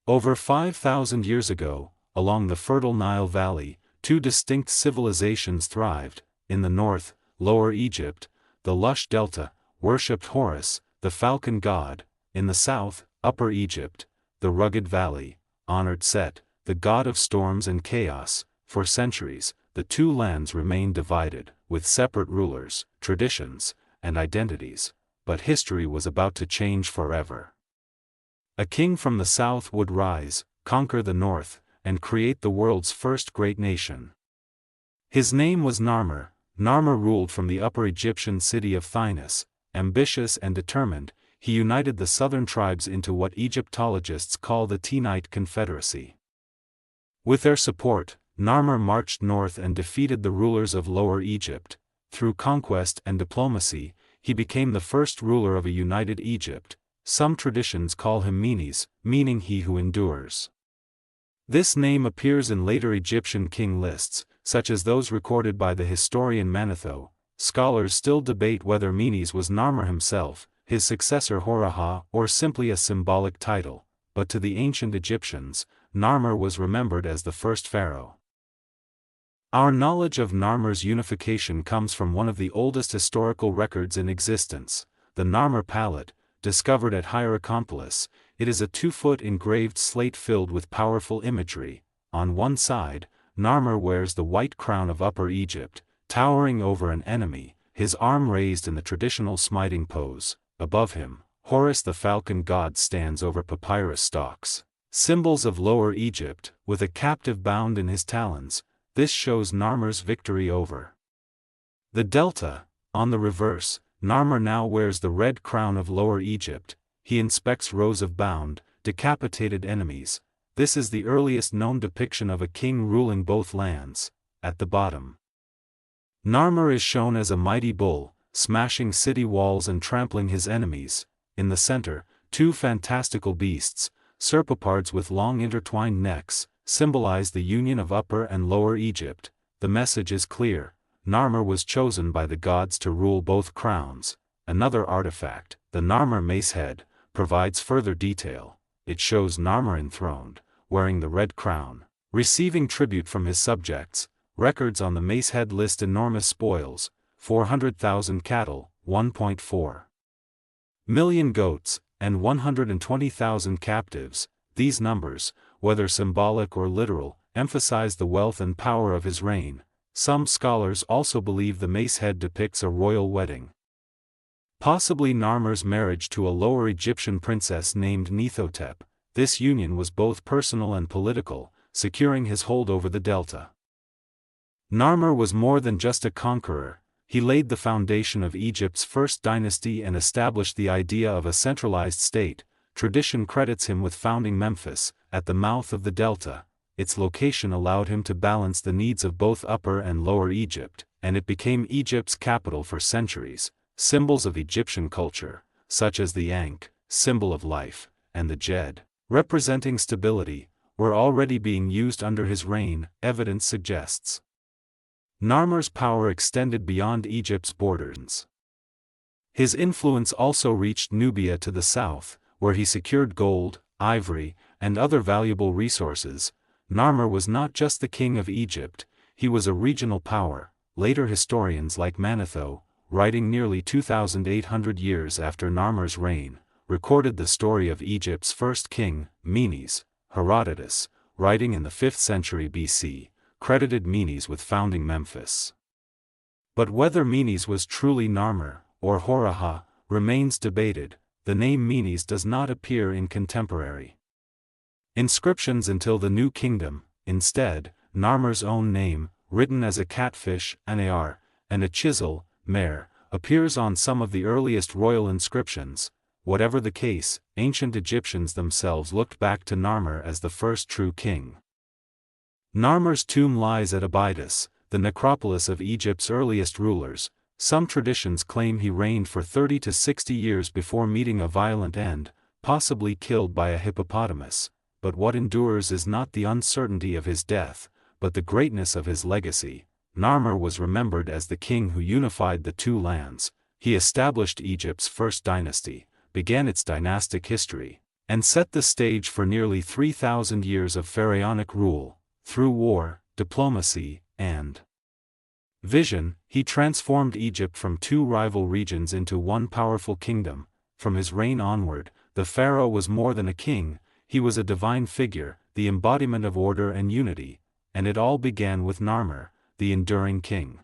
Over 5,000 years ago, along the fertile Nile Valley, two distinct civilizations thrived. In the north, Lower Egypt, the lush delta, worshipped Horus, the falcon god. In the south, Upper Egypt, the rugged valley, honored Set, the god of storms and chaos. For centuries, the two lands remained divided, with separate rulers, traditions, and identities, but history was about to change forever. A king from the south would rise, conquer the north, and create the world's first great nation. His name was Narmer. Narmer ruled from the Upper Egyptian city of Thynis. Ambitious and determined, he united the southern tribes into what Egyptologists call the Tenite Confederacy. With their support, Narmer marched north and defeated the rulers of Lower Egypt. Through conquest and diplomacy, he became the first ruler of a united Egypt. Some traditions call him Menes, meaning he who endures. This name appears in later Egyptian king lists, such as those recorded by the historian Manetho. Scholars still debate whether Menes was Narmer himself, his successor Horaha, or simply a symbolic title, but to the ancient Egyptians, Narmer was remembered as the first pharaoh. Our knowledge of Narmer's unification comes from one of the oldest historical records in existence, the Narmer Palette, discovered at Hierakonpolis. It is a 2-foot engraved slate filled with powerful imagery. On one side, Narmer wears the white crown of Upper Egypt, towering over an enemy, his arm raised in the traditional smiting pose. Above him, Horus the falcon god stands over papyrus stalks, symbols of Lower Egypt, with a captive bound in his talons. This shows Narmer's victory over the Delta. On the reverse, Narmer now wears the red crown of Lower Egypt. He inspects rows of bound, decapitated enemies. This is the earliest known depiction of a king ruling both lands. At the bottom, Narmer is shown as a mighty bull, smashing city walls and trampling his enemies. In the center, two fantastical beasts, serpopards with long intertwined necks, symbolize the union of Upper and Lower Egypt. The message is clear: Narmer was chosen by the gods to rule both crowns. Another artifact, the Narmer Macehead, provides further detail. It shows Narmer enthroned, wearing the red crown, receiving tribute from his subjects. Records on the Macehead list enormous spoils: 400,000 cattle, 1.4 million goats, and 120,000 captives. These numbers, whether symbolic or literal, emphasize the wealth and power of his reign. Some scholars also believe the Macehead depicts a royal wedding, possibly Narmer's marriage to a Lower Egyptian princess named Nethotep. This union was both personal and political, securing his hold over the Delta. Narmer was more than just a conqueror. He laid the foundation of Egypt's first dynasty and established the idea of a centralized state. Tradition credits him with founding Memphis, at the mouth of the Delta. Its location allowed him to balance the needs of both Upper and Lower Egypt, and it became Egypt's capital for centuries. Symbols of Egyptian culture, such as the Ankh, symbol of life, and the Djed, representing stability, were already being used under his reign. Evidence suggests Narmer's power extended beyond Egypt's borders. His influence also reached Nubia to the south, where he secured gold, ivory, and other valuable resources. Narmer was not just the king of Egypt, he was a regional power. Later historians like Manetho, writing nearly 2,800 years after Narmer's reign, recorded the story of Egypt's first king, Menes. Herodotus, writing in the 5th century BC, credited Menes with founding Memphis. But whether Menes was truly Narmer, or Horaha, remains debated. The name Menes does not appear in contemporary inscriptions until the New Kingdom. Instead, Narmer's own name, written as a catfish, Anar, and a chisel, Mer, appears on some of the earliest royal inscriptions. Whatever the case, ancient Egyptians themselves looked back to Narmer as the first true king. Narmer's tomb lies at Abydos, the necropolis of Egypt's earliest rulers. Some traditions claim he reigned for 30 to 60 years before meeting a violent end, possibly killed by a hippopotamus. But what endures is not the uncertainty of his death, but the greatness of his legacy. Narmer was remembered as the king who unified the two lands. He established Egypt's first dynasty, began its dynastic history, and set the stage for nearly 3,000 years of pharaonic rule. Through war, diplomacy, and vision, he transformed Egypt from two rival regions into one powerful kingdom. From his reign onward, the pharaoh was more than a king, he was a divine figure, the embodiment of order and unity, and it all began with Narmer, the enduring king.